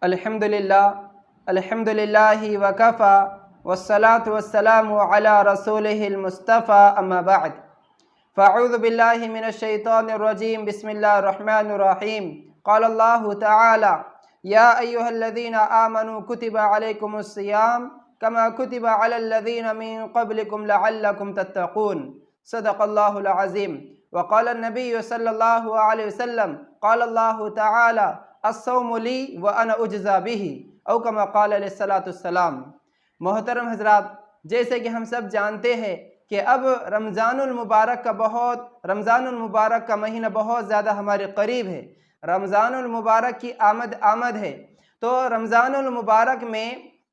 अल्हम्दुलिल्लाह अल्हम्दुलिल्लाहि वकफ़ा वस्सलातु वस्सलामु अला रसूलिहिल मुस्तफ़ा अम्मा बअद फ़अऊज़ु बिल्लाहि मिनश शैतानिर रजीम बिस्मिल्लाहिर रहमानिर रहीम क़ाल अल्लाहु तआला या अय्युहल्लज़ीना आमनू कुतिबा अलैकुमुस सियाम कमा कुतिबा अलल लज़ीना मिन क़ब्लिकुम लअल्लकुम तत्तक़ून सदक़ल्लाहुल अज़ीम व क़ाल अन्नबिय्यु सल्लल्लाहु अलैहि वसल्लम क़ाल अल्लाहु तआला अस्सौमु ली व अना उज्ज़ा बिही औ कमा क़ाल अलैहिस्सलाम। मोहतरम हज़रात, जैसे कि हम सब जानते हैं कि अब रमज़ानुल मुबारक का महीना बहुत ज़्यादा हमारे करीब है। रमज़ानुल मुबारक की आमद है। तो रमज़ानुल मुबारक में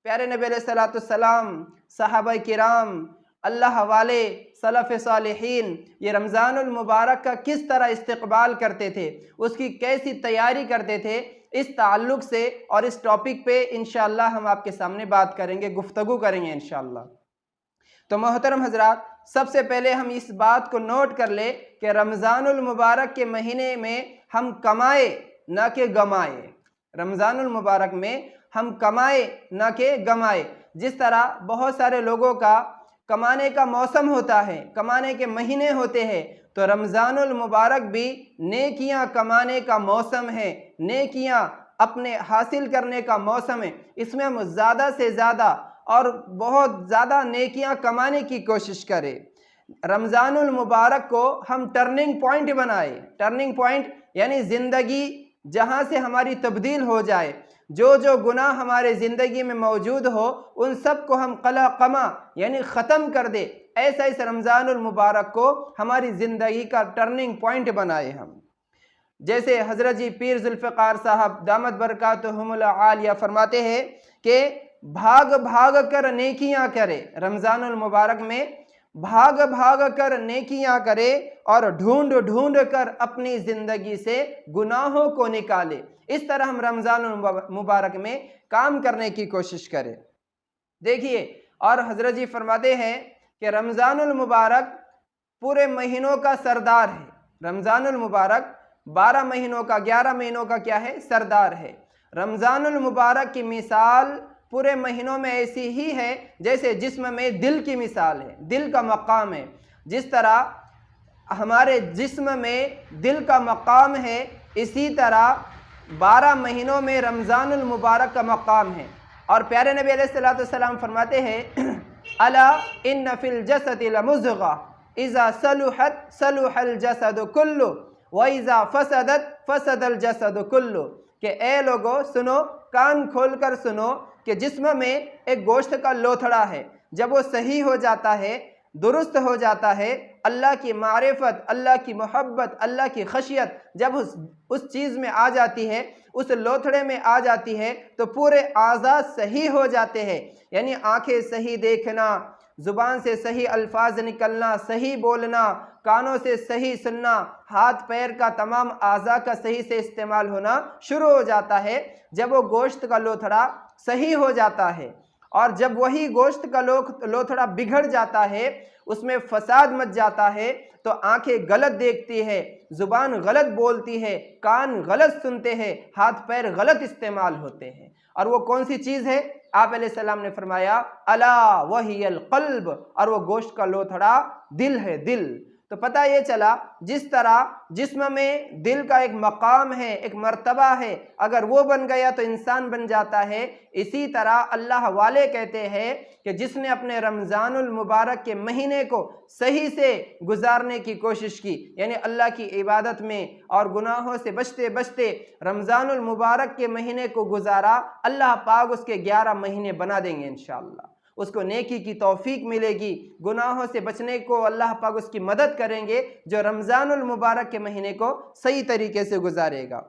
प्यारे नबी अलैहिस्सलाम, सहाबाए किराम, अल्लाह वाले, सलफ़ सालिहीन ये रमज़ानुल मुबारक का किस तरह इस्तक़बाल करते थे, उसकी कैसी तैयारी करते थे, इस ताल्लुक़ से और इस टॉपिक पे इंशाअल्लाह हम आपके सामने बात करेंगे, गुफ्तगू करेंगे इंशाअल्लाह। तो मोहतरम हज़रात, सबसे पहले हम इस बात को नोट कर ले कि रमज़ानुल मुबारक के महीने में हम कमाए न कि गमाए। रमज़ानुल मुबारक में हम कमाए न कि गमाए। जिस तरह बहुत सारे लोगों का कमाने का मौसम होता है, कमाने के महीने होते हैं, तो रमज़ानुल मुबारक भी नेकियां कमाने का मौसम है, नेकियां अपने हासिल करने का मौसम है। इसमें हम ज़्यादा से ज़्यादा और बहुत ज़्यादा नेकियां कमाने की कोशिश करें। रमज़ानुल मुबारक को हम टर्निंग पॉइंट बनाए। टर्निंग पॉइंट यानी ज़िंदगी जहाँ से हमारी तब्दील हो जाए, जो जो गुनाह हमारे ज़िंदगी में मौजूद हो उन सब को हम कमा यानी ख़त्म कर दे। ऐसा इस रमज़ानुल मुबारक को हमारी ज़िंदगी का टर्निंग पॉइंट बनाए हम। जैसे हज़रत जी पीर ज़ुल्फ़िकार साहब दामत बरकातुहुमुल आलिया फरमाते हैं कि भाग भाग कर नेकियां करे। रमज़ानुल मुबारक में भाग भाग कर नेकियां करे और ढूंढ ढूंढ कर अपनी ज़िंदगी से गुनाहों को निकाले। इस तरह हम रमज़ानुल मुबारक में काम करने की कोशिश करें। देखिए, और हज़रत जी फरमाते हैं कि रमज़ानुल मुबारक पूरे महीनों का सरदार है। रमज़ानुल मुबारक 12 महीनों का, 11 महीनों का क्या है, सरदार है। रमज़ानुल मुबारक की मिसाल पूरे महीनों में ऐसी ही है जैसे जिस्म में दिल की मिसाल है, दिल का मकाम है। जिस तरह हमारे जिस्म में दिल का मकाम है, इसी तरह 12 महीनों में रमज़ानुल मुबारक का मकाम है। और प्यारे नबी अलैहिस्सलाम फरमाते हैं अला इन्न फिल जसदि लमुज़ग़ा इज़ा सलुहत सलुहल जसदु कुल्लु व इज़ा फसदत फसदल जसदु कुल्लु। कि ए लोगो सुनो, कान खोलकर सुनो कि जिस्म में एक गोश्त का लोथड़ा है, जब वो सही हो जाता है, दुरुस्त हो जाता है, अल्लाह की मारिफत, अल्लाह की मोहब्बत, अल्लाह की खशियत जब उस चीज़ में आ जाती है, उस लोथड़े में आ जाती है, तो पूरे आज़ा सही हो जाते हैं। यानी आंखें सही देखना, ज़ुबान से सही अल्फाज निकलना, सही बोलना, कानों से सही सुनना, हाथ पैर का तमाम आज़ा का सही से इस्तेमाल होना शुरू हो जाता है जब वो गोश्त का लोथड़ा सही हो जाता है। और जब वही गोश्त का लोथड़ा बिगड़ जाता है, उसमें फसाद मच जाता है, तो आंखें गलत देखती है, ज़ुबान गलत बोलती है, कान गलत सुनते हैं, हाथ पैर गलत इस्तेमाल होते हैं। और वो कौन सी चीज़ है? आप अलैहिस्सलाम ने फरमाया अला वहियल क़ल्ब, और वो गोश्त का लोथड़ा दिल है, दिल। तो पता ये चला, जिस तरह जिस्म में दिल का एक मकाम है, एक मर्तबा है, अगर वो बन गया तो इंसान बन जाता है। इसी तरह अल्लाह वाले कहते हैं कि जिसने अपने रमज़ानुल मुबारक के महीने को सही से गुजारने की कोशिश की, यानी अल्लाह की इबादत में और गुनाहों से बचते बचते रमज़ानुल मुबारक के महीने को गुजारा, अल्लाह पाक उसके 11 महीने बना देंगे इंशाअल्लाह। उसको नेकी की तौफीक मिलेगी, गुनाहों से बचने को अल्लाह पाक उसकी मदद करेंगे, जो रमज़ानुल मुबारक के महीने को सही तरीके से गुजारेगा।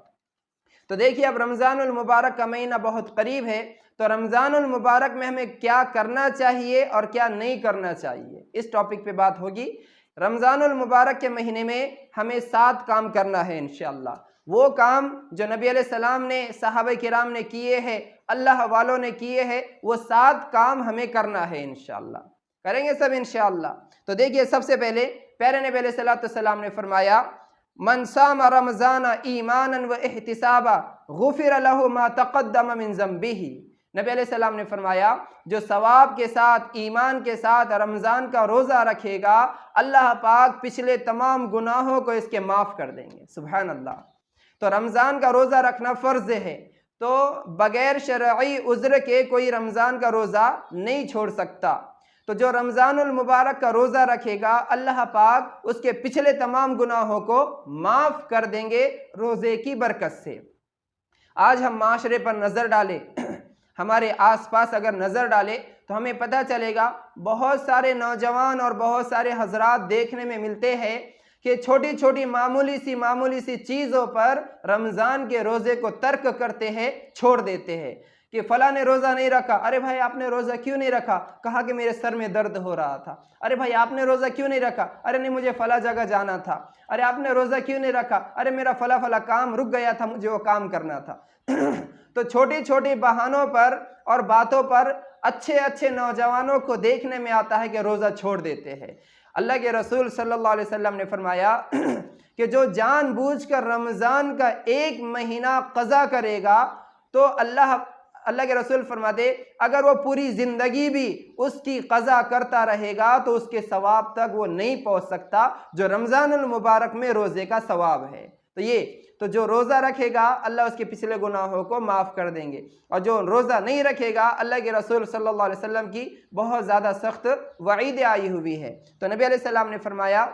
तो देखिए, अब रमज़ानुल मुबारक का महीना बहुत करीब है, तो रमज़ानुल मुबारक में हमें क्या करना चाहिए और क्या नहीं करना चाहिए, इस टॉपिक पे बात होगी। रमज़ानुल मुबारक के महीने में हमें 7 काम करना है इंशाअल्लाह। वो काम जो नबी अलैहिस्सलाम ने, सहाबा किराम ने किए हैं, अल्लाह वालों ने किए हैं, वो 7 काम हमें करना है इंशाअल्लाह। करेंगे सब इंशाअल्लाह। तो देखिए, सबसे पहले प्यारे नबी अलैहिस्सलाम ने फरमाया मन साम रमज़ान ईमानन व इहतिसाबा गुफिर लहु मा तक़द्दम मिन ज़ंबिही। नबी अलैहिस्सलाम ने फरमाया, जो सवाब के साथ, ईमान के साथ रमज़ान का रोज़ा रखेगा, अल्लाह पाक पिछले तमाम गुनाहों को इसके माफ़ कर देंगे। सुभान अल्लाह। तो रमज़ान का रोज़ा रखना फ़र्ज़ है, तो बग़ैर शरई उज़्र के कोई रमज़ान का रोज़ा नहीं छोड़ सकता। तो जो रमज़ानुल मुबारक का रोज़ा रखेगा, अल्लाह पाक उसके पिछले तमाम गुनाहों को माफ़ कर देंगे रोज़े की बरकत से। आज हम माशरे पर नज़र डालें, हमारे आसपास अगर नज़र डालें तो हमें पता चलेगा बहुत सारे नौजवान और बहुत सारे हजरात देखने में मिलते हैं कि छोटी छोटी मामूली सी चीज़ों पर रमज़ान के रोज़े को तर्क करते हैं, छोड़ देते हैं। कि फ़लाँ ने रोज़ा नहीं रखा, अरे भाई आपने रोज़ा क्यों नहीं रखा? कहा कि मेरे सर में दर्द हो रहा था। अरे भाई आपने रोज़ा क्यों नहीं रखा? अरे नहीं मुझे फ़लाँ जगह जाना था। अरे आपने रोज़ा क्यों नहीं रखा? अरे मेरा फ़ला काम रुक गया था, मुझे वो काम करना था। तो छोटी छोटी बहानों पर और बातों पर अच्छे नौजवानों को देखने में आता है कि रोज़ा छोड़ देते हैं। अल्लाह के रसूल सल्लल्लाहु अलैहि वसल्लम ने फरमाया कि जो जानबूझकर रमज़ान का एक महीना क़ज़ा करेगा, तो अल्लाह के रसूल फरमाते, अगर वो पूरी ज़िंदगी भी उसकी क़ज़ा करता रहेगा तो उसके सवाब तक वो नहीं पहुँच सकता जो रमज़ानुल मुबारक में रोज़े का सवाब है। तो जो रोज़ा रखेगा, अल्लाह उसके पिछले गुनाहों को माफ़ कर देंगे, और जो रोज़ा नहीं रखेगा, अल्लाह के रसूल सल्लल्लाहु अलैहि वसल्लम की बहुत ज़्यादा सख्त वईद आई हुई है। तो नबी अलैहिस्सलाम ने फरमाया,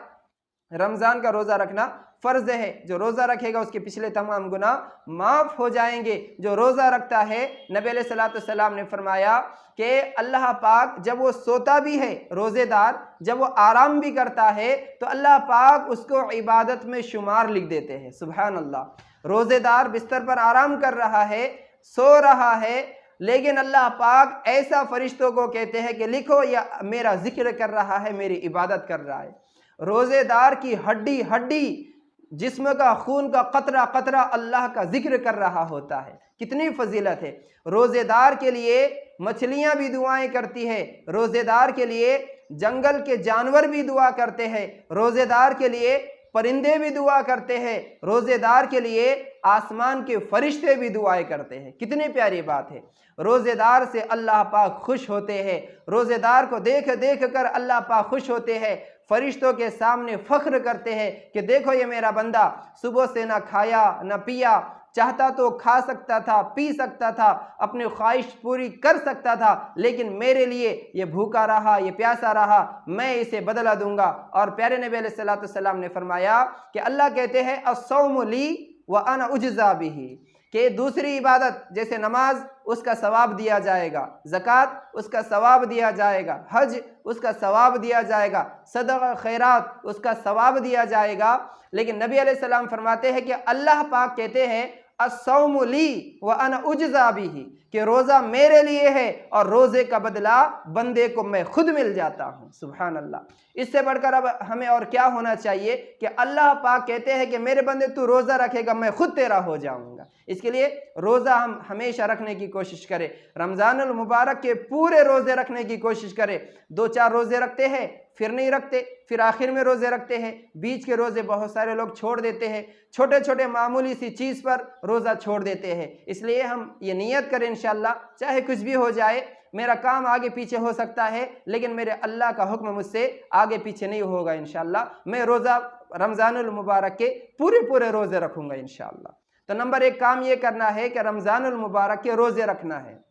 रमज़ान का रोज़ा रखना फ़र्ज़ है, जो रोज़ा रखेगा उसके पिछले तमाम गुनाह माफ़ हो जाएंगे। जो रोज़ा रखता है, नबी अलैहिस्सलाम ने फरमाया कि अल्लाह पाक जब वो सोता भी है, रोज़ेदार जब वो आराम भी करता है, तो अल्लाह पाक उसको इबादत में शुमार लिख देते हैं। सुभान अल्लाह। रोज़ेदार बिस्तर पर आराम कर रहा है, सो रहा है, लेकिन अल्लाह पाक ऐसा फरिश्तों को कहते हैं कि लिखो, या मेरा जिक्र कर रहा है, मेरी इबादत कर रहा है। रोज़ेदार की हड्डी जिस्म का खून का कतरा कतरा अल्लाह का जिक्र कर रहा होता है। कितनी फजीलत है। रोज़ेदार के लिए मछलियां भी दुआएं करती है, रोज़ेदार के लिए जंगल के जानवर भी दुआ करते हैं, रोज़ेदार के लिए परिंदे भी दुआ करते हैं, रोज़ेदार के लिए आसमान के फरिश्ते भी दुआएं करते हैं। कितनी प्यारी बात है। रोज़ेदार से अल्लाह पाक खुश होते हैं, रोज़ेदार को देख कर अल्लाह पाक खुश होते हैं, फरिश्तों के सामने फ़ख्र करते हैं कि देखो ये मेरा बंदा सुबह से ना खाया ना पिया, चाहता तो खा सकता था, पी सकता था, अपनी ख्वाहिश पूरी कर सकता था, लेकिन मेरे लिए ये भूखा रहा, ये प्यासा रहा, मैं इसे बदला दूंगा। और प्यारे नबी अलैहि सल्लम ने फरमाया कि अल्लाह कहते हैं अस्सौमु ली व अना उज्ज़ा बिही, कि दूसरी इबादत जैसे नमाज उसका सवाब दिया जाएगा, ज़कात उसका सवाब दिया जाएगा, हज उसका सवाब दिया जाएगा, सदका खैरात उसका सवाब दिया जाएगा, लेकिन नबी अलैहिस्सलाम फरमाते हैं कि अल्लाह पाक कहते हैं अस्सौमु ली व अना उज्ज़ा बिही, कि रोज़ा मेरे लिए है और रोज़े का बदला बंदे को मैं खुद मिल जाता हूँ। सुभान अल्लाह। इससे बढ़कर अब हमें और क्या होना चाहिए कि अल्लाह पाक कहते हैं कि मेरे बंदे तू रोज़ा रखेगा, मैं खुद तेरा हो जाऊँगा। इसके लिए रोज़ा हम हमेशा रखने की कोशिश करें, रमज़ानुल मुबारक के पूरे रोज़े रखने की कोशिश करें। 2-4 रोज़े रखते हैं, फिर नहीं रखते, फिर आखिर में रोज़े रखते हैं, बीच के रोज़े बहुत सारे लोग छोड़ देते हैं, छोटे छोटे मामूली सी चीज़ पर रोज़ा छोड़ देते हैं। इसलिए हम ये नियत करें इंशाअल्लाह, चाहे कुछ भी हो जाए, मेरा काम आगे पीछे हो सकता है, लेकिन मेरे अल्लाह का हुक्म मुझसे आगे पीछे नहीं होगा इंशाअल्लाह। मैं रोज़ा रमज़ानुल मुबारक के पूरे रोज़े रखूँगा इंशाअल्लाह। तो नंबर 1 काम ये करना है कि रमज़ानुल मुबारक के रोज़े रखना है।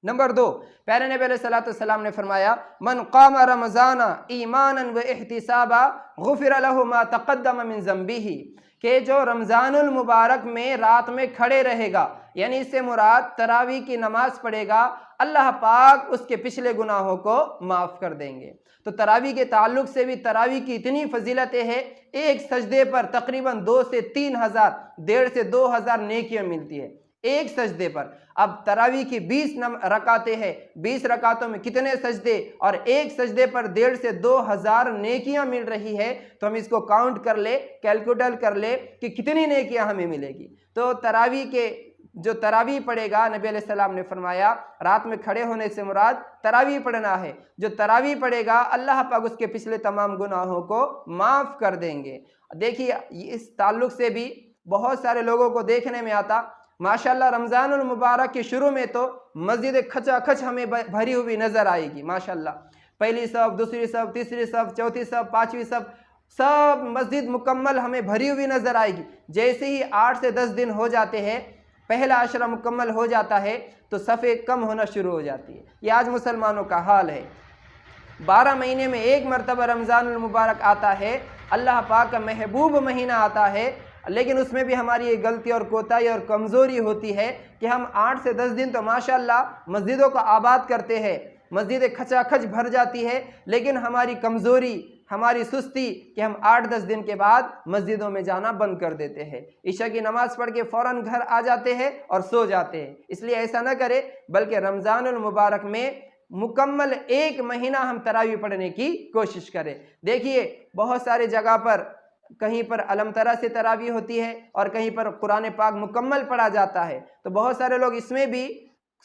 नंबर 2, प्यारे नबी अलैहिस्सलाम ने फरमाया, मन क़ाम रमज़ाना ईमानन व इहतिसाबा गुफ़िर लहु मा तक़द्दम मिन ज़ंबिही, कि जो रमज़ानुल मुबारक में रात में खड़े रहेगा, यानी इससे मुराद तरावी की नमाज पढ़ेगा, अल्लाह पाक उसके पिछले गुनाहों को माफ़ कर देंगे। तो तरावी के ताल्लुक से भी तरावी की इतनी फजीलतें हैं, एक सजदे पर तकरीबन 2 से 3 हज़ार, 1.5 से 2 हज़ार नेकियाँ मिलती है एक सजदे पर। अब तरावी की 20 रकातें हैं, 20 रकातों में कितने सजदे, और एक सजदे पर 1.5 से 2 हज़ार नेकियां मिल रही है। तो हम इसको काउंट कर ले, कैलकुलेट कर ले कि कितनी नेकियां हमें मिलेगी। तो तरावी के जो तरावी पढ़ेगा, नबी अलैहिस्सलाम ने फरमाया रात में खड़े होने से मुराद तरावी पढ़ना है। जो तरावी पढ़ेगा अल्लाह पाक उसके पिछले तमाम गुनाहों को माफ़ कर देंगे। देखिए इस ताल्लुक़ से भी बहुत सारे लोगों को देखने में आता, माशाल्लाह रमज़ानुल मुबारक के शुरू में तो मस्जिद खचाखच हमें भरी हुई नज़र आएगी। माशाल्लाह पहली सफ, दूसरी सफ, तीसरी सफ, चौथी सफ, पाँचवीं सफ, सब मस्जिद मुकम्मल हमें भरी हुई नज़र आएगी। जैसे ही 8 से 10 दिन हो जाते हैं, पहला अशरा मुकम्मल हो जाता है तो सफ़े कम होना शुरू हो जाती है। ये आज मुसलमानों का हाल है। 12 महीने में एक मरतबा रमज़ानुल मुबारक आता है, अल्लाह पाक का महबूब महीना आता है, लेकिन उसमें भी हमारी ये गलती और कोताही और कमज़ोरी होती है कि हम 8 से 10 दिन तो माशाल्लाह मस्जिदों को आबाद करते हैं, मस्जिदें खचाखच भर जाती है, लेकिन हमारी कमज़ोरी, हमारी सुस्ती कि हम 8-10 दिन के बाद मस्जिदों में जाना बंद कर देते हैं। ईशा की नमाज़ पढ़ के फ़ौरन घर आ जाते हैं और सो जाते हैं। इसलिए ऐसा न करें, बल्कि रमज़ानुल मुबारक में मुकम्मल 1 महीना हम तरावी पढ़ने की कोशिश करें। देखिए बहुत सारे जगह पर, कहीं पर अलम तरा से तरावी होती है और कहीं पर कुरान पाक मुकम्मल पढ़ा जाता है। तो बहुत सारे लोग इसमें भी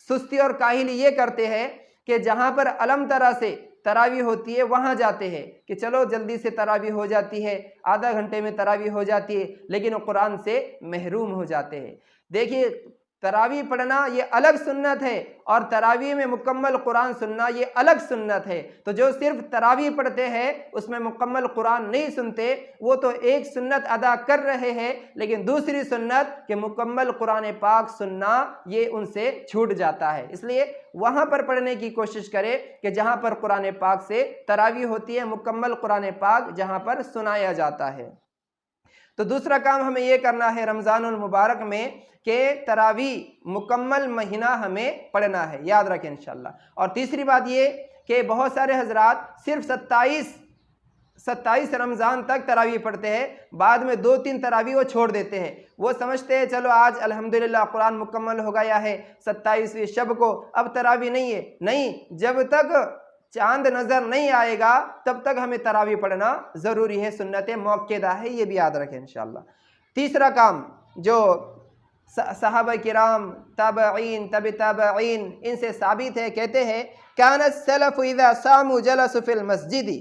सुस्ती और काहिली ये करते हैं कि जहाँ पर अलम तरा से तरावी होती है वहाँ जाते हैं कि चलो जल्दी से तरावी हो जाती है, आधा घंटे में तरावी हो जाती है, लेकिन वो कुरान से महरूम हो जाते हैं। देखिए तरावी पढ़ना ये अलग सुन्नत है और तरावी में मुकम्मल कुरान सुनना ये अलग सुन्नत है। तो जो सिर्फ तरावी पढ़ते हैं उसमें मुकम्मल कुरान नहीं सुनते, वो तो एक सुन्नत अदा कर रहे हैं, लेकिन दूसरी सुन्नत कि मुकम्मल कुरान पाक सुनना ये उनसे छूट जाता है। इसलिए वहाँ पर पढ़ने की कोशिश करें कि जहाँ पर कुरान पाक से तरावी होती है, मुकम्मल कुरान पाक जहाँ पर सुनाया जाता है। तो दूसरा काम हमें ये करना है रमज़ानुल मुबारक में कि तरावी मुकम्मल महीना हमें पढ़ना है, याद रखें इंशाअल्लाह। और तीसरी बात ये कि बहुत सारे हजरात सिर्फ 27 रमज़ान तक तरावी पढ़ते हैं, बाद में 2-3 तरावी वो छोड़ देते हैं। वो समझते हैं चलो आज अल्हम्दुलिल्लाह कुरान मुकम्मल हो गया है, 27वीं शब को अब तरावी नहीं है। नहीं, जब तक चांद नज़र नहीं आएगा तब तक हमें तरावी पढ़ना ज़रूरी है, सुन्नत मौक़ूदा है, ये भी याद रखें इंशाअल्लाह। तीसरा काम जो सहाबा किराम, ताबईन, तबी ताबईन इनसे साबित है, कहते हैं कान सलफ़ इज़ा सामू जलसू फ़िल मस्जिदी,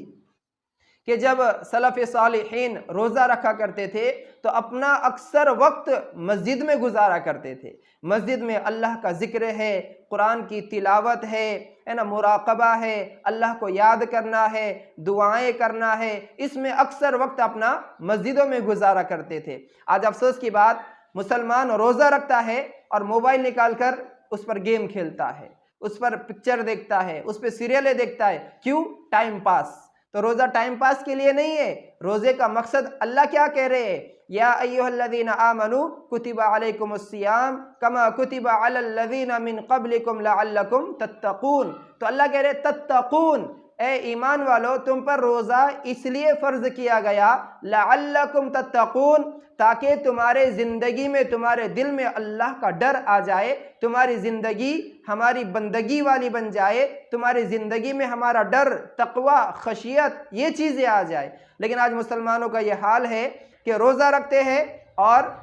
कि जब सलफ़ सालिहीन रोज़ा रखा करते थे तो अपना अक्सर वक्त मस्जिद में गुजारा करते थे। मस्जिद में अल्लाह का ज़िक्र है, कुरान की तिलावत है ना, मुराक़बा है, अल्लाह को याद करना है, दुआएं करना है, इसमें अक्सर वक्त अपना मस्जिदों में गुजारा करते थे। आज अफसोस की बात, मुसलमान रोज़ा रखता है और मोबाइल निकाल कर उस पर गेम खेलता है, उस पर पिक्चर देखता है, उस पर सीरियलें देखता है। क्यों? Time pass. तो रोज़ा टाइम पास के लिए नहीं है। रोज़े का मकसद अल्लाह क्या कह रहे हैं? या अय्युहल्लज़ीना आमनू कुतिबा अलैकुमुस्सियाम कमा कुतिबा अलल्लज़ीना मिन क़ब्लिकुम लअल्लकुम तत्तक़ून। तो अल्लाह कह रहे तत्तक़ून, ए ईमान वालो तुम पर रोज़ा इसलिए फ़र्ज़ किया गया, लअल्लकुम तत्तक़ून, ताकि तुम्हारे ज़िंदगी में, तुम्हारे दिल में अल्लाह का डर आ जाए, तुम्हारी ज़िंदगी हमारी बंदगी वाली बन जाए, तुम्हारी ज़िंदगी में हमारा डर, तक़वा, खशियत ये चीज़ें आ जाए। लेकिन आज मुसलमानों का ये हाल है कि रोज़ा रखते हैं और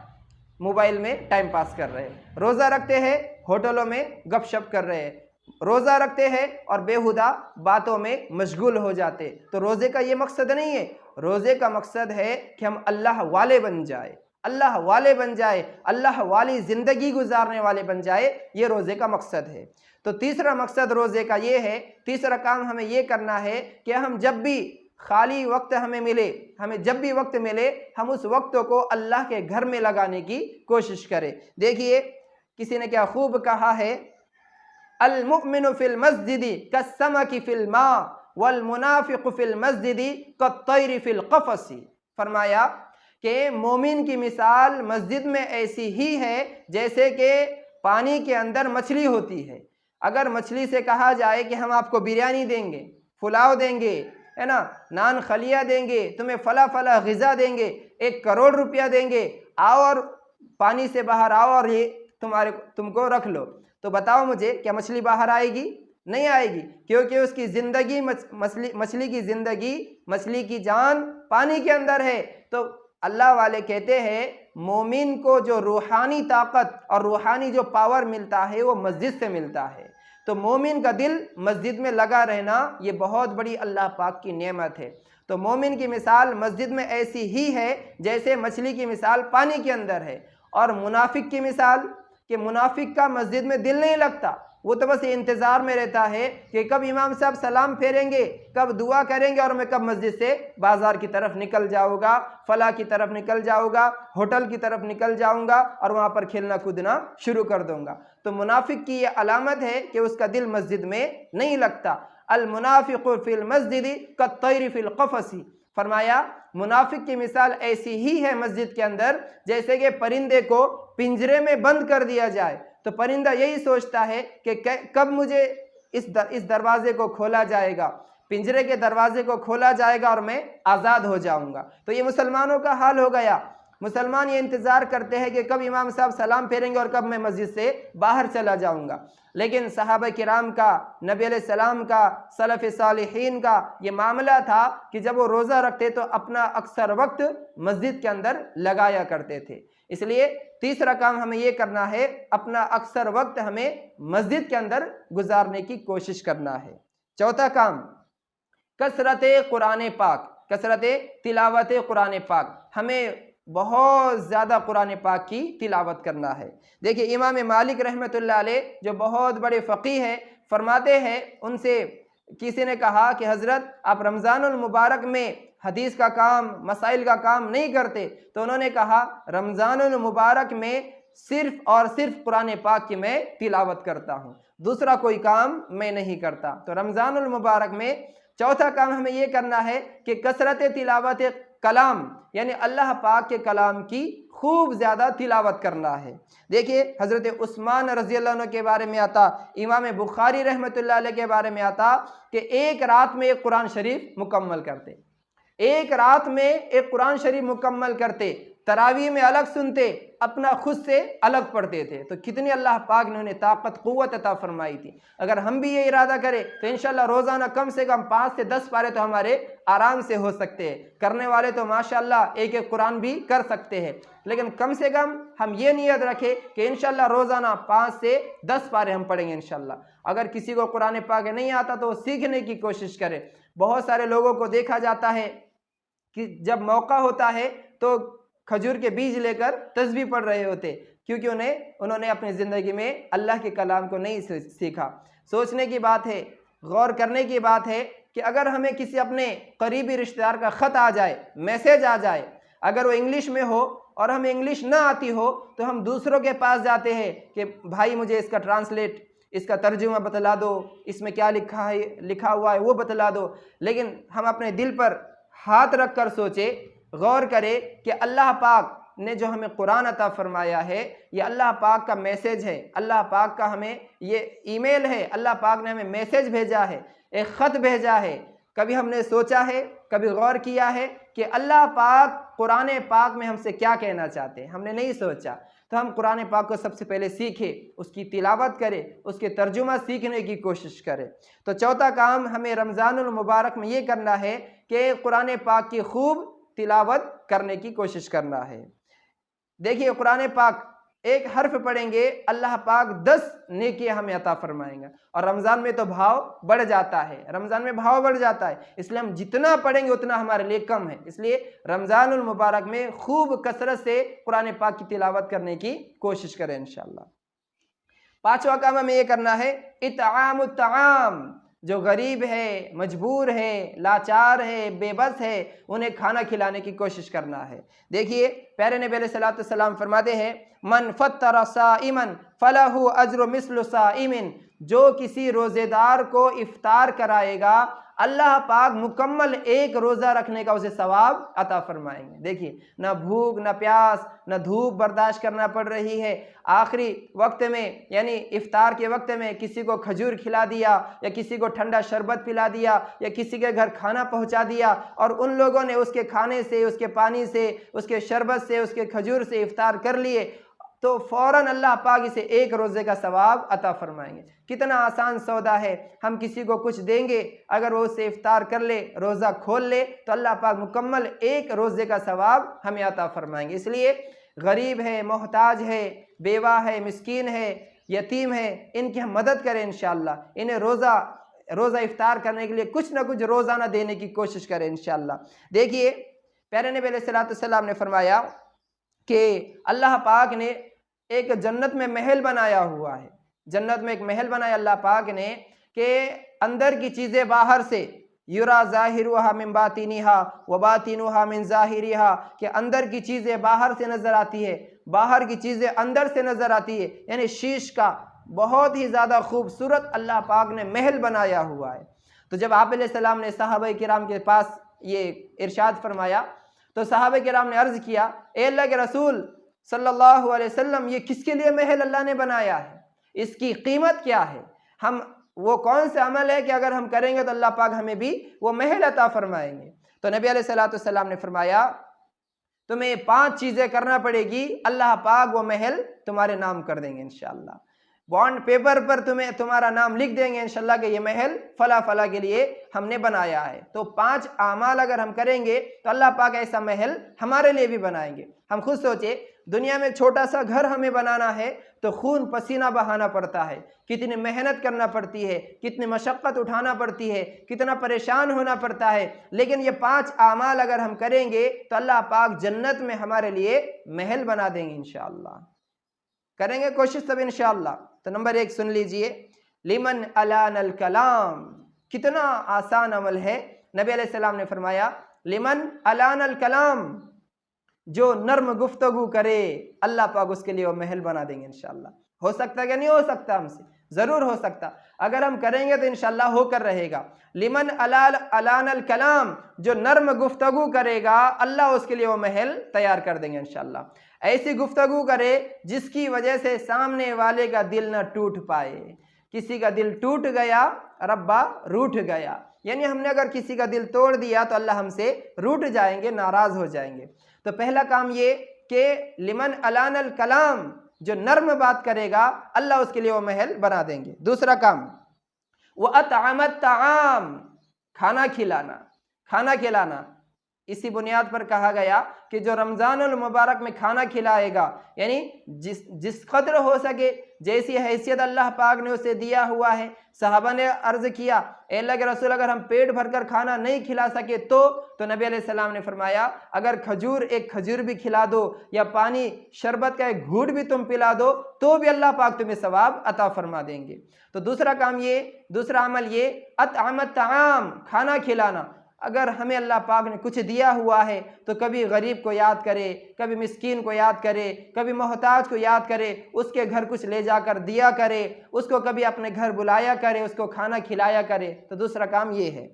मोबाइल में टाइम पास कर रहे हैं, रोज़ा रखते हैं होटलों में गपशप कर रहे हैं, रोज़ा रखते हैं और बेहुदा बातों में मशगूल हो जाते। तो रोज़े का ये मकसद नहीं है। रोज़े का मकसद है कि हम अल्लाह वाले बन जाए, अल्लाह वाले बन जाए, अल्लाह वाली ज़िंदगी गुजारने वाले बन जाए, ये रोज़े का मकसद है। तो तीसरा मकसद रोज़े का ये है, तीसरा काम हमें ये करना है कि हम जब भी खाली वक्त हमें मिले, हमें जब भी वक्त मिले, हम उस वक्त को अल्लाह के घर में लगाने की कोशिश करें। देखिए किसी ने क्या खूब कहा है, अल मुमिनु फिल मस्जिदी कस्समकी फिल मा वल मुनाफिकु फिल मस्जिदी कत्तैरि फिल क़फ़सी। फरमाया कि मोमिन की मिसाल मस्जिद में ऐसी ही है जैसे कि पानी के अंदर मछली होती है। अगर मछली से कहा जाए कि हम आपको बिरयानी देंगे, पुलाव देंगे, है ना, नान खलिया देंगे, तुम्हें फला फला ग़िज़ा देंगे, 1 करोड़ रुपया देंगे, आओ और पानी से बाहर आओ और ये तुमको रख लो, तो बताओ मुझे क्या मछली बाहर आएगी? नहीं आएगी, क्योंकि उसकी ज़िंदगी मछली की ज़िंदगी, मछली की जान पानी के अंदर है। तो अल्लाह वाले कहते हैं मोमिन को जो रूहानी ताकत और रूहानी जो पावर मिलता है वो मस्जिद से मिलता है। तो मोमिन का दिल मस्जिद में लगा रहना ये बहुत बड़ी अल्लाह पाक की नेमत है। तो मोमिन की मिसाल मस्जिद में ऐसी ही है जैसे मछली की मिसाल पानी के अंदर है। और मुनाफिक की मिसाल कि मुनाफिक का मस्जिद में दिल नहीं लगता, वो तो बस ये इंतज़ार में रहता है कि कब इमाम साहब सलाम फेरेंगे, कब दुआ करेंगे और मैं कब मस्जिद से बाज़ार की तरफ निकल जाऊँगा, फला की तरफ निकल जाऊँगा, होटल की तरफ निकल जाऊँगा और वहाँ पर खेलना कूदना शुरू कर दूँगा। तो मुनाफिक की ये अलामत है कि उसका दिल मस्जिद में नहीं लगता। अल मुनाफिक़ु फिल मस्जिद कत्तैरि फिल क़फ़सी, फरमाया मुनाफिक की मिसाल ऐसी ही है मस्जिद के अंदर जैसे कि परिंदे को पिंजरे में बंद कर दिया जाए। तो परिंदा यही सोचता है कि कब मुझे इस दरवाजे को खोला जाएगा, पिंजरे के दरवाजे को खोला जाएगा और मैं आज़ाद हो जाऊंगा। तो ये मुसलमानों का हाल हो गया। मुसलमान ये इंतज़ार करते हैं कि कब इमाम साहब सलाम फेरेंगे और कब मैं मस्जिद से बाहर चला जाऊंगा। लेकिन सहाबा किराम का, नबी अलैहिस्सलाम का, सलफ़ सालिहीन का ये मामला था कि जब वो रोज़ा रखते तो अपना अक्सर वक्त मस्जिद के अंदर लगाया करते थे। इसलिए तीसरा काम हमें ये करना है, अपना अक्सर वक्त हमें मस्जिद के अंदर गुजारने की कोशिश करना है। चौथा काम कसरत कुरान पाक, कसरत तिलावत कुरान पाक, हमें बहुत ज़्यादा कुरान पाक की तिलावत करना है। देखिए इमाम मालिक रहमतुल्लाह अलैह जो बहुत बड़े फ़क़ीह हैं, फरमाते हैं, उनसे किसी ने कहा कि हज़रत आप रमज़ानुल मुबारक में हदीस का काम, मसाइल का काम नहीं करते। तो उन्होंने कहा रमज़ानुल मुबारक में सिर्फ़ और सिर्फ कुरान पाक की मैं तिलावत करता हूँ, दूसरा कोई काम मैं नहीं करता। तो रमज़ानुल मुबारक में चौथा काम हमें ये करना है कि कसरत तिलावत कलाम, यानी अल्लाह पाक के कलाम की खूब ज़्यादा तिलावत करना है। देखिए हज़रत उस्मान रज़ी अल्लाह अन्हु के बारे में आता, इमाम बुखारी रहमतुल्लाह अलैह के बारे में आता कि एक रात में एक कुरान शरीफ मुकम्मल करते, एक रात में एक कुरान शरीफ मुकम्मल करते, तरावी में अलग सुनते, अपना खुद से अलग पढ़ते थे। तो कितनी अल्लाह पाक ने उन्हें ताकत क़ुव्वत अता फरमाई थी। अगर हम भी ये इरादा करें तो इंशाअल्लाह रोज़ाना कम से कम 5 से 10 पारे तो हमारे आराम से हो सकते हैं। करने वाले तो माशाअल्लाह एक एक कुरान भी कर सकते हैं, लेकिन कम से कम हम ये नियत रखें कि इंशाअल्लाह रोज़ाना 5 से 10 पारे हम पढ़ेंगे इंशाअल्लाह। अगर किसी को कुरान पाक नहीं आता तो सीखने की कोशिश करें। बहुत सारे लोगों को देखा जाता है कि जब मौका होता है तो खजूर के बीज लेकर तस्बीह पढ़ रहे होते, क्योंकि उन्होंने अपनी ज़िंदगी में अल्लाह के कलाम को नहीं सीखा। सोचने की बात है, गौर करने की बात है कि अगर हमें किसी अपने करीबी रिश्तेदार का ख़त आ जाए, मैसेज आ जाए, अगर वो इंग्लिश में हो और हमें इंग्लिश ना आती हो तो हम दूसरों के पास जाते हैं कि भाई मुझे इसका ट्रांसलेट, इसका तर्जुमा बतला दो, इसमें क्या लिखा हुआ है वो बतला दो। लेकिन हम अपने दिल पर हाथ रख कर सोचे, गौर करें कि अल्लाह पाक ने जो हमें कुरान अता फरमाया है ये अल्लाह पाक का मैसेज है, अल्लाह पाक का हमें ये ईमेल है, अल्लाह पाक ने हमें मैसेज भेजा है, एक ख़त भेजा है। कभी हमने सोचा है, कभी गौर किया है कि अल्लाह पाक कुरान पाक में हमसे क्या कहना चाहते हैं? हमने नहीं सोचा। तो हम कुरान पाक को सबसे पहले सीखें, उसकी तिलावत करें, उसके तर्जुमा सीखने की कोशिश करें। तो चौथा काम हमें रमज़ानुल मुबारक में ये करना है कि कुरान पाक की खूब तिलावत करने की कोशिश करना है। देखिए कुरान पाक एक हर्फ पढ़ेंगे, अल्लाह पाक 10 नेकियां हमें अता फरमाएंगे। और रमज़ान में तो भाव बढ़ जाता है, रमज़ान में भाव बढ़ जाता है, इसलिए हम जितना पढ़ेंगे उतना हमारे लिए कम है। इसलिए रमज़ानुल मुबारक में खूब कसरत से कुरान पाक की तिलावत करने की कोशिश करें इंशाअल्लाह। पांचवा काम हमें ये करना है, इत्आमुत ताआम, जो गरीब है, मजबूर है, लाचार है, बेबस है, उन्हें खाना खिलाने की कोशिश करना है। देखिए प्यारे नबी अलैहिस्सलातु वस्सलाम फरमाते हैं, मन फत्तर साइमन फलहु अज्रु मिस्लु साइमिन, जो किसी रोज़ेदार को इफ्तार कराएगा अल्लाह पाक मुकम्मल एक रोज़ा रखने का उसे सवाब अता फरमाएंगे। देखिए ना भूख ना प्यास ना धूप बर्दाश्त करना पड़ रही है, आखिरी वक्त में यानी इफ्तार के वक्त में किसी को खजूर खिला दिया या किसी को ठंडा शरबत पिला दिया या किसी के घर खाना पहुंचा दिया और उन लोगों ने उसके खाने से, उसके पानी से, उसके शरबत से, उसके खजूर से इफ्तार कर लिए। तो फ़ौरन अल्लाह पाक इसे एक रोज़े का सवाब अता फरमाएंगे। कितना आसान सौदा है, हम किसी को कुछ देंगे, अगर वो उसे इफ्तार कर ले, रोज़ा खोल ले, तो अल्लाह पाक मुकम्मल एक रोज़े का सवाब हमें अता फरमाएंगे। इसलिए गरीब है, मोहताज है, बेवा है, मिस्कीन है, यतीम है, इनकी हम मदद करें इंशाअल्लाह। इन्हें रोज़ा इफ्तार करने के लिए कुछ ना कुछ रोज़ाना देने की कोशिश करें इंशाअल्लाह। देखिए प्यारे नबी अलैहिस्सलाम ने फरमाया कि अल्लाह पाक ने एक जन्नत में महल बनाया हुआ है। जन्नत में एक महल बनाया अल्लाह पाक ने कि अंदर की चीज़ें बाहर से, युरा ज़ाहिरुहा मिन बातिनिहा व बातिनुहा मिन ज़ाहिरिहा, कि अंदर की चीज़ें बाहर से नज़र आती है, बाहर की चीज़ें अंदर से नज़र आती है। यानी शीश का बहुत ही ज़्यादा खूबसूरत अल्लाह पाक ने महल बनाया हुआ है। तो जब आप अलैहिस्सलाम ने सहाबा किराम के पास ये इरशाद फरमाया तो सहाबा किराम ने अर्ज़ किया, ए अल्लाह के रसूल सल्लल्लाहु अलैहि वसल्लम, ये किसके लिए महल अल्लाह ने बनाया है, इसकी कीमत क्या है, हम वो कौन सा अमल है कि अगर हम करेंगे तो अल्लाह पाक हमें भी वो महल अता फरमाएंगे। तो नबी अलैहिस्सलाम ने फरमाया, तुम्हें 5 चीज़ें करना पड़ेगी, अल्लाह पाक वो महल तुम्हारे नाम कर देंगे इंशाअल्लाह। बॉन्ड पेपर पर तुम्हारा नाम लिख देंगे इंशाअल्लाह कि ये महल फला फला के लिए हमने बनाया है। तो 5 आमाल अगर हम करेंगे तो अल्लाह पाक ऐसा महल हमारे लिए भी बनाएंगे। हम खुद सोचे, दुनिया में छोटा सा घर हमें बनाना है तो खून पसीना बहाना पड़ता है, कितनी मेहनत करना पड़ती है, कितनी मशक्क़त उठाना पड़ती है, कितना परेशान होना पड़ता है। लेकिन ये 5 आमाल अगर हम करेंगे तो अल्लाह पाक जन्नत में हमारे लिए महल बना देंगे इंशाअल्लाह। करेंगे कोशिश सब इंशाअल्लाह। तो नंबर 1 सुन लीजिए, लिमन अलानल कलाम। कितना आसान अमल है। नबी अलैहिस्सलाम ने फरमाया, लिमन अलानल कलाम, जो नर्म गुफ्तगू करे अल्लाह पाक उसके लिए वो महल बना देंगे इंशाअल्लाह। हो सकता है कि नहीं हो सकता? हमसे ज़रूर हो सकता। अगर हम करेंगे तो इंशाअल्लाह होकर रहेगा। लिमन अलानल कलाम, जो नर्म गुफ्तगू करेगा अल्लाह उसके लिए वो महल तैयार कर देंगे इंशाअल्लाह। ऐसी गुफ्तगू करे जिसकी वजह से सामने वाले का दिल न टूट पाए। किसी का दिल टूट गया, रब्बा रूठ गया, यानी हमने अगर किसी का दिल तोड़ दिया तो अल्लाह हमसे रूठ जाएंगे, नाराज़ हो जाएंगे। तो पहला काम ये कि लिमन अलानल कलाम, जो नर्म बात करेगा अल्लाह उसके लिए वो महल बना देंगे। दूसरा काम, वो अतअमत ताआम, खाना खिलाना। खाना खिलाना इसी बुनियाद पर कहा गया कि जो रमज़ानुल मुबारक में खाना खिलाएगा, यानी जिस कदर हो सके, जैसी हैसियत अल्लाह पाक ने उसे दिया हुआ है। सहाबा ने अर्ज़ किया, ए अल्लाह के रसूल, अगर हम पेट भरकर खाना नहीं खिला सके तो नबी अलैहिस्सलाम ने फरमाया, अगर एक खजूर भी खिला दो या पानी शरबत का एक घूंट भी तुम पिला दो तो भी अल्लाह पाक तुम्हें सवाब अता फरमा देंगे। तो दूसरा अमल ये अतअमत ताआम, खाना खिलाना। अगर हमें अल्लाह पाक ने कुछ दिया हुआ है तो कभी गरीब को याद करे, कभी मिस्कीन को याद करे, कभी मोहताज को याद करे, उसके घर कुछ ले जाकर दिया करे, उसको कभी अपने घर बुलाया करे, उसको खाना खिलाया करे। तो दूसरा काम ये है।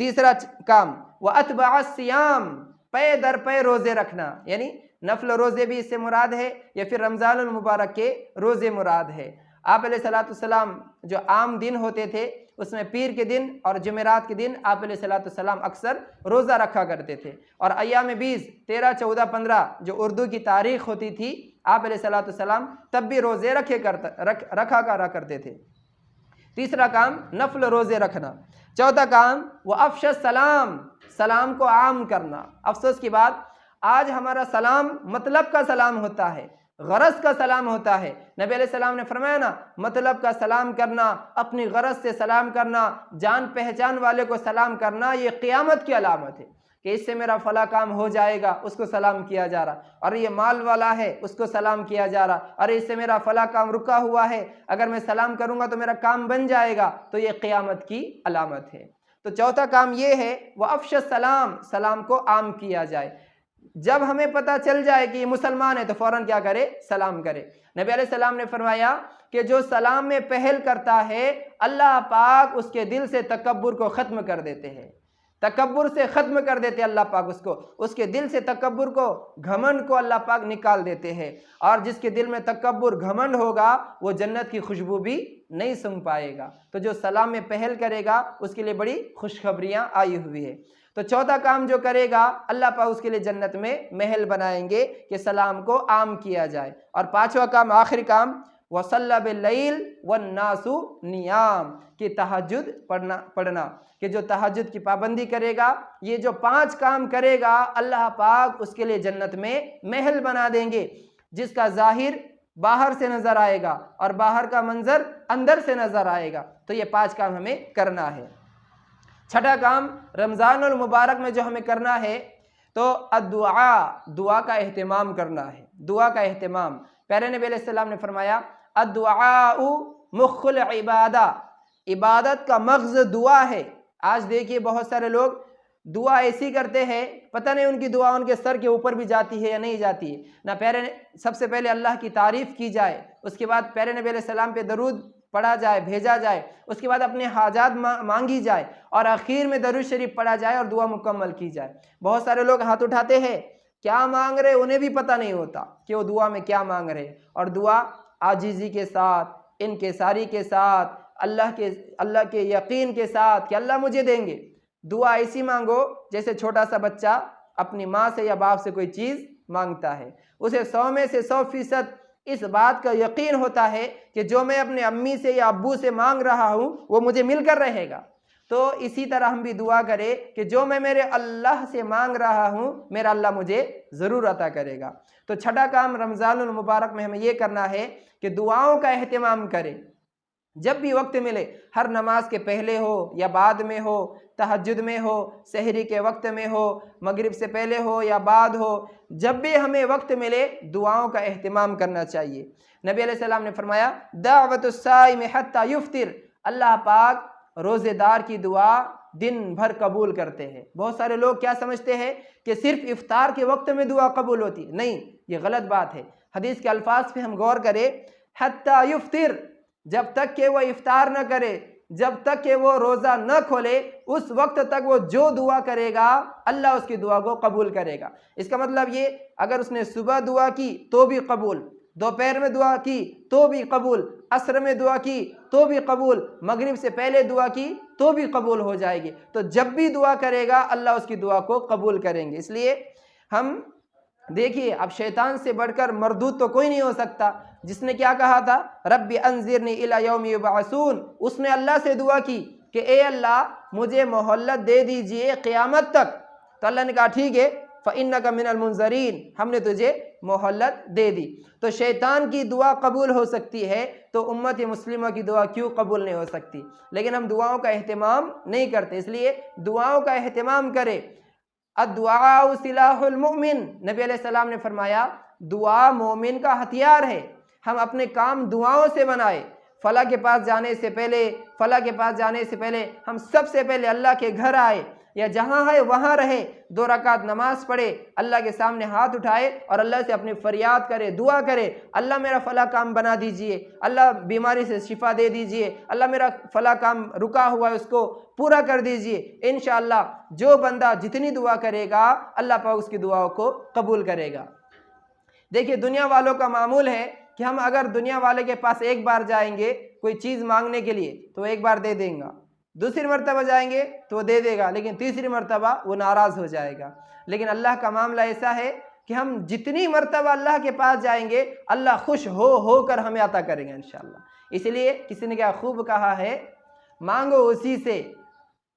तीसरा काम, वह अतबा सियाम, पे दर पे रोज़े रखना, यानी नफल रोज़े भी इससे मुराद है या फिर रमज़ानुल मुबारक के रोज़े मुराद है। आप अलैहिस्सलाम जो आम दिन होते थे उसमें पीर के दिन और जुमेरात के दिन आप अलैहिस्सलाम अक्सर रोज़ा रखा करते थे। और अय्याम 20, 13, 14, 15 जो उर्दू की तारीख़ होती थी, आप अलैहिस्सलाम तब भी रोज़े रखा करते थे। तीसरा काम नफल रोज़े रखना। चौथा काम वो अफ़श सलाम, सलाम को आम करना। अफसोस की बात, आज हमारा सलाम मतलब का सलाम होता है, गरज का सलाम होता है। नबी अलैहिस्सलाम ने फरमाया ना, मतलब का सलाम करना, अपनी गरज से सलाम करना, जान पहचान वाले को सलाम करना, ये क़यामत की अलामत है कि इससे मेरा फला काम हो जाएगा, उसको सलाम किया जा रहा। और ये माल वाला है, उसको सलाम किया जा रहा। अरे इससे मेरा फला काम रुका हुआ है, अगर मैं सलाम करूँगा तो मेरा काम बन जाएगा। तो ये क़यामत की अलामत है। तो चौथा काम ये है, वह अफ़श सलाम, सलाम को आम किया जाए। जब हमें पता चल जाए कि ये मुसलमान है तो फ़ौरन क्या करे? सलाम करे। नबी अलैहिस्सलाम ने फरमाया कि जो सलाम में पहल करता है अल्लाह पाक उसके दिल से तकब्बुर को ख़त्म कर देते हैं। तकब्बुर से ख़त्म कर देते अल्लाह पाक उसके दिल से तकब्बुर को, घमंड को अल्लाह पाक निकाल देते हैं। और जिसके दिल में तकब्बुर, घमंड होगा वो जन्नत की खुशबू भी नहीं सूंघ पाएगा। तो जो सलाम में पहल करेगा उसके लिए बड़ी खुशखबरियाँ आई हुई है। तो चौथा काम जो करेगा अल्लाह पाक उसके लिए जन्नत में महल बनाएंगे कि सलाम को आम किया जाए। और पांचवा काम, आखिरी काम, वसल्ला बिल्लैल वन्नासु नियाम, कि तहज्जुद पढ़ना कि जो तहज्जुद की पाबंदी करेगा, ये जो 5 काम करेगा अल्लाह पाक उसके लिए जन्नत में महल बना देंगे, जिसका जाहिर बाहर से नजर आएगा और बाहर का मंजर अंदर से नजर आएगा। तो ये 5 काम हमें करना है। छठा काम, रमज़ानुल मुबारक में जो हमें करना है तो अद्दुआ, दुआ का एहतिमाम करना है। दुआ का एहतिमाम, प्यारे नबी अलैहिस्सलाम ने फरमाया अद्दुआउ मुख्खुल इबादा, इबादत का मग़ज़ दुआ है। आज देखिए बहुत सारे लोग दुआ ऐसी करते हैं, पता नहीं उनकी दुआ उनके सर के ऊपर भी जाती है या नहीं जाती है ना। सबसे पहले अल्लाह की तारीफ़ की जाए, उसके बाद प्यारे नबी अलैहिस्सलाम पे दरूद पढ़ा जाए, भेजा जाए, उसके बाद अपने हाजात मांगी जाए और आखिर में दरूद शरीफ पढ़ा जाए और दुआ मुकम्मल की जाए। बहुत सारे लोग हाथ उठाते हैं, क्या मांग रहे उन्हें भी पता नहीं होता कि वो दुआ में क्या मांग रहे। और दुआ आजिज़ी के साथ, इनकिसारी के साथ, अल्लाह के यकीन के साथ कि अल्लाह मुझे देंगे। दुआ ऐसी मांगो जैसे छोटा सा बच्चा अपनी माँ से या बाप से कोई चीज़ मांगता है, उसे 100 में से 100% इस बात का यकीन होता है कि जो मैं अपने अम्मी से या अब्बू से मांग रहा हूँ वो मुझे मिलकर रहेगा। तो इसी तरह हम भी दुआ करें कि जो मैं मेरे अल्लाह से मांग रहा हूँ मेरा अल्लाह मुझे ज़रूर अता करेगा। तो छठा काम रमज़ानुल मुबारक में हमें ये करना है कि दुआओं का एहतिमाम करें। जब भी वक्त मिले, हर नमाज के पहले हो या बाद में हो, तहज्जुद में हो, सहरी के वक्त में हो, मगरिब से पहले हो या बाद हो, जब भी हमें वक्त मिले दुआओं का एहतिमाम करना चाहिए। नबी अलैहिस्सलाम ने फरमाया दावतुस साइम हत्ता युफ्तिर, अल्लाह पाक रोज़ेदार की दुआ दिन भर कबूल करते हैं। बहुत सारे लोग क्या समझते हैं कि सिर्फ इफ्तार के वक्त में दुआ कबूल होती है, नहीं, ये गलत बात है। हदीस के अल्फाज पे हम गौर करें, हत्ता युफ्तिर, जब तक कि वो इफ्तार न करे, जब तक कि वो रोज़ा न खोले, उस वक्त तक वो जो दुआ करेगा अल्लाह उसकी दुआ को कबूल करेगा। इसका मतलब ये, अगर उसने सुबह दुआ की तो भी कबूल, दोपहर में दुआ की तो भी कबूल, असर में दुआ की तो भी कबूल, मगरिब से पहले दुआ की तो भी कबूल हो जाएगी। तो जब भी दुआ करेगा अल्लाह उसकी दुआ को कबूल करेंगे। इसलिए हम देखिए, अब शैतान से बढ़कर मरदूद तो कोई नहीं हो सकता। जिसने क्या कहा था, रब्बी अंज़िरनी इला यौमि युबअसून, उसने अल्लाह से दुआ की कि ए अल्लाह मुझे मोहल्लत दे दीजिए क़यामत तक। तो अल्लाह ने कहा ठीक है, फ़इन्नका मिनल मुंज़रीन, हमने तुझे मोहल्लत दे दी। तो शैतान की दुआ कबूल हो सकती है तो उम्मत मुस्लिमा की दुआ क्यों कबूल नहीं हो सकती। लेकिन हम दुआओं का एहतिमाम नहीं करते, इसलिए दुआओं का एहतिमाम करें। अद्दुआ सिलाहुल मुमिन, नबी अलैहिस्सलाम ने फरमाया दुआ मोमिन का हथियार है। हम अपने काम दुआओं से बनाए। फला के पास जाने से पहले, फला के पास जाने से पहले हम सबसे पहले अल्लाह के घर आए या जहाँ है वहाँ रहे, 2 रकात नमाज पढ़े, अल्लाह के सामने हाथ उठाए और अल्लाह से अपनी फरियाद करे, दुआ करे, अल्लाह मेरा फला काम बना दीजिए, अल्लाह बीमारी से शिफा दे दीजिए, अल्लाह मेरा फला काम रुका हुआ है उसको पूरा कर दीजिए। इंशाअल्लाह जो बंदा जितनी दुआ करेगा अल्लाह पाक उसकी दुआओं को कबूल करेगा। देखिए, दुनिया वालों का मामूल है कि हम अगर दुनिया वाले के पास एक बार जाएंगे कोई चीज़ मांगने के लिए तो एक बार दे देगा, दूसरी मरतबा जाएंगे तो वो दे देगा, लेकिन तीसरी मरतबा वो नाराज़ हो जाएगा। लेकिन अल्लाह का मामला ऐसा है कि हम जितनी मरतबा अल्लाह के पास जाएंगे अल्लाह खुश होकर हमें अता करेंगे इंशाअल्लाह। इसलिए किसी ने क्या खूब कहा है, मांगो उसी से,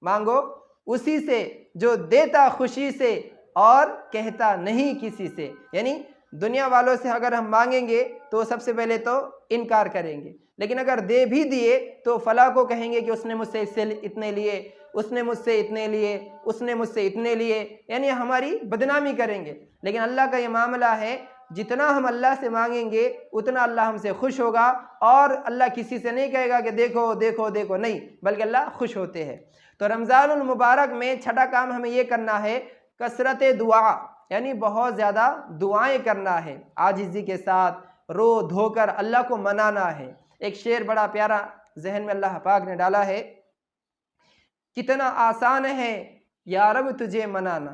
मांगो उसी से जो देता खुशी से और कहता नहीं किसी से। यानी दुनिया वालों से अगर हम मांगेंगे तो सबसे पहले तो इनकार करेंगे, लेकिन अगर दे भी दिए तो फला को कहेंगे कि उसने मुझसे इससे इतने लिए, उसने मुझसे इतने लिए, उसने मुझसे इतने लिए, यानी हमारी बदनामी करेंगे। लेकिन अल्लाह का ये मामला है, जितना हम अल्लाह से मांगेंगे उतना अल्लाह हमसे खुश होगा और अल्लाह किसी से नहीं कहेगा कि देखो देखो देखो, नहीं, बल्कि अल्लाह खुश होते हैं। तो रमज़ानुल मुबारक में छठा काम हमें ये करना है, कसरत दुआ, यानी बहुत ज़्यादा दुआएं करना है, आजिज़ी के साथ रो धोकर अल्लाह को मनाना है। एक शेर बड़ा प्यारा जहन में अल्लाह पाक ने डाला है, कितना आसान है या रब तुझे मनाना,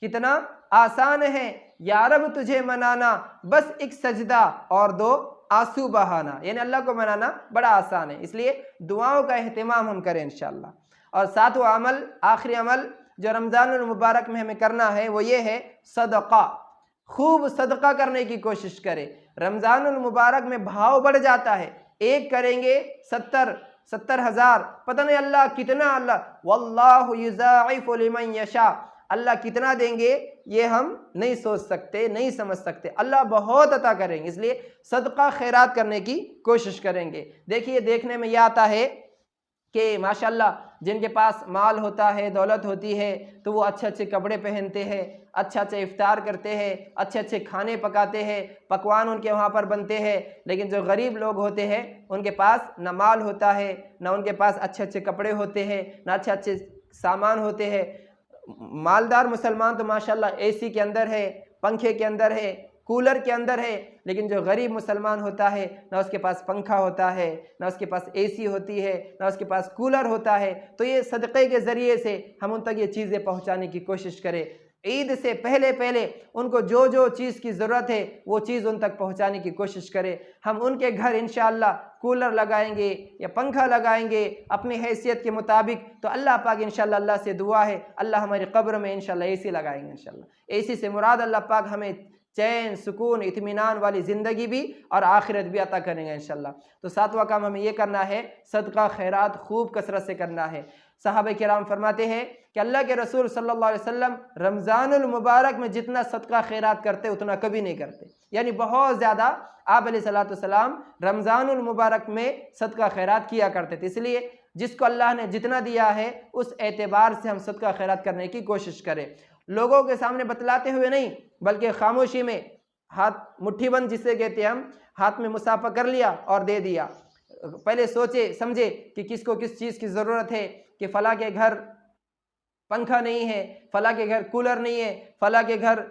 कितना आसान है या रब तुझे मनाना, बस एक सजदा और 2 आंसू बहाना। यानी अल्लाह को मनाना बड़ा आसान है, इसलिए दुआओं का एहतिमाम हम करें इंशाअल्लाह। और 7वां अमल, आखिरी अमल, जो रमज़ानुल मुबारक में हमें करना है वो ये है सदका। खूब सदका करने की कोशिश करें। रमज़ानुल मुबारक में भाव बढ़ जाता है, एक करेंगे 70 हज़ार, पता नहीं अल्लाह कितना, अल्लाह वल्लाहु युज़ाइफ़ु लिमन यशा, अल्लाह कितना देंगे ये हम नहीं सोच सकते, नहीं समझ सकते। अल्लाह बहुत अता करेंगे, इसलिए सदका खैरात करने की कोशिश करेंगे। देखिए, देखने में यह आता है कि माशाल्लाह जिनके पास माल होता है, दौलत होती है, तो वो अच्छे अच्छे कपड़े पहनते हैं, अच्छा अच्छा इफ्तार करते हैं, अच्छे अच्छे खाने पकाते हैं, पकवान उनके वहाँ पर बनते हैं। लेकिन जो गरीब लोग होते हैं उनके पास न माल होता है, न उनके पास अच्छे अच्छे कपड़े होते हैं, न अच्छे अच्छे सामान होते हैं। मालदार मुसलमान तो माशाल्लाह एसी के अंदर है, पंखे के अंदर है, कूलर के अंदर है, लेकिन जो गरीब मुसलमान होता है ना उसके पास पंखा होता है, ना उसके पास एसी होती है, ना उसके पास कूलर होता है। तो ये सदक़े के ज़रिए से हम उन तक ये चीज़ें पहुंचाने की कोशिश करें। ईद से पहले पहले उनको जो जो चीज़ की ज़रूरत है वो चीज़ उन तक पहुंचाने की कोशिश करें। हम उनके घर इंशाअल्लाह कूलर लगाएंगे या पंखा लगाएंगे अपनी हैसियत के मुताबिक, तो अल्लाह पाक इंशाअल्लाह, अल्लाह से दुआ है अल्लाह हमारी कब्र में इंशाअल्लाह एसी लगाएंगे। इंशाअल्लाह एसी से मुराद अल्लाह पाक हमें चैन, सुकून, इत्मीनान वाली ज़िंदगी भी और आखिरत भी अता करेंगे इंशाअल्लाह। तो सातवां काम हमें ये करना है, सदका खैरात खूब कसरत से करना है। सहाबा किराम फरमाते हैं कि अल्लाह के रसूल सल्लल्लाहु अलैहि वसल्लम रमज़ानुल मुबारक में जितना सदका खैरात करते उतना कभी नहीं करते, यानी बहुत ज़्यादा आप अलैहिस्सलाम रमज़ानुल मुबारक में सदका खैरात किया करते थे। इसलिए जिसको अल्लाह ने जितना दिया है उस एतबार से हम सदका खैरात करने की कोशिश करें। लोगों के सामने बतलाते हुए नहीं, बल्कि खामोशी में, हाथ मुट्ठी बंद जिसे कहते हैं हम, हाथ में मुसाफा कर लिया और दे दिया। पहले सोचे समझे कि किसको किस चीज़ की ज़रूरत है, कि फला के घर पंखा नहीं है, फला के घर कूलर नहीं है, फला के घर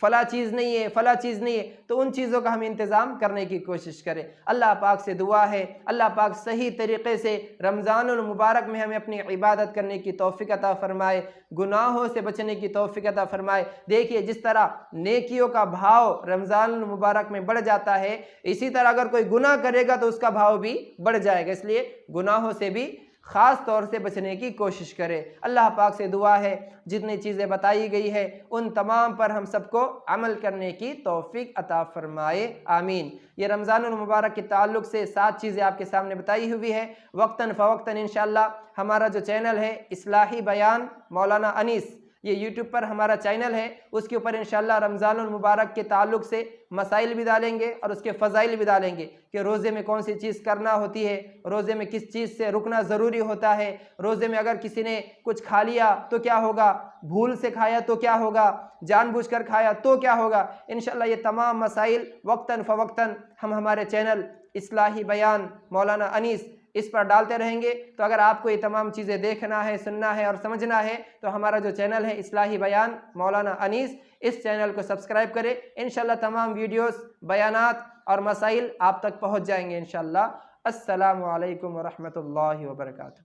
फला चीज़ नहीं है, फला चीज़ नहीं है, तो उन चीज़ों का हम इंतज़ाम करने की कोशिश करें। अल्लाह पाक से दुआ है अल्लाह पाक सही तरीक़े से रमज़ानुल मुबारक में हमें अपनी इबादत करने की तौफ़ीक़ अता फ़रमाए, गुनाहों से बचने की तौफ़ीक़ अता फ़रमाए। देखिए, जिस तरह नेकियों का भाव रमज़ानुल मुबारक में बढ़ जाता है, इसी तरह अगर कोई गुनाह करेगा तो उसका भाव भी बढ़ जाएगा। इसलिए गुनाहों से भी ख़ास तौर से बचने की कोशिश करें। अल्लाह पाक से दुआ है जितनी चीज़ें बताई गई है उन तमाम पर हम सबको अमल करने की तौफ़ीक़ अता फ़रमाए, आमीन। ये रमज़ानुल मुबारक के ताल्लुक़ से 7 चीज़ें आपके सामने बताई हुई है। वक्तन फ़वक्तन इंशाअल्लाह हमारा जो चैनल है इस्लाही बयान मौलाना अनीस, ये यूट्यूब पर हमारा चैनल है, उसके ऊपर इंशाअल्लाह रमज़ानुल मुबारक के ताल्लुक़ से मसाइल भी डालेंगे और उसके फ़ज़ाइल भी डालेंगे कि रोज़े में कौन सी चीज़ करना होती है, रोज़े में किस चीज़ से रुकना ज़रूरी होता है, रोज़े में अगर किसी ने कुछ खा लिया तो क्या होगा, भूल से खाया तो क्या होगा, जानबूझकर खाया तो क्या होगा। इंशाअल्लाह ये तमाम मसाइल वक्तन फ़वक्तन हम हमारे चैनल इस्लाही बयान मौलाना अनीस इस पर डालते रहेंगे। तो अगर आपको ये तमाम चीज़ें देखना है, सुनना है और समझना है तो हमारा जो चैनल है इस्लाही बयान मौलाना अनीस, इस चैनल को सब्सक्राइब करें। इंशाअल्लाह तमाम वीडियोस, बयानात और मसाइल आप तक पहुँच जाएंगे इंशाअल्लाह। अस्सलामु अलैकुम व रहमतुल्लाहि व बरकातुहू।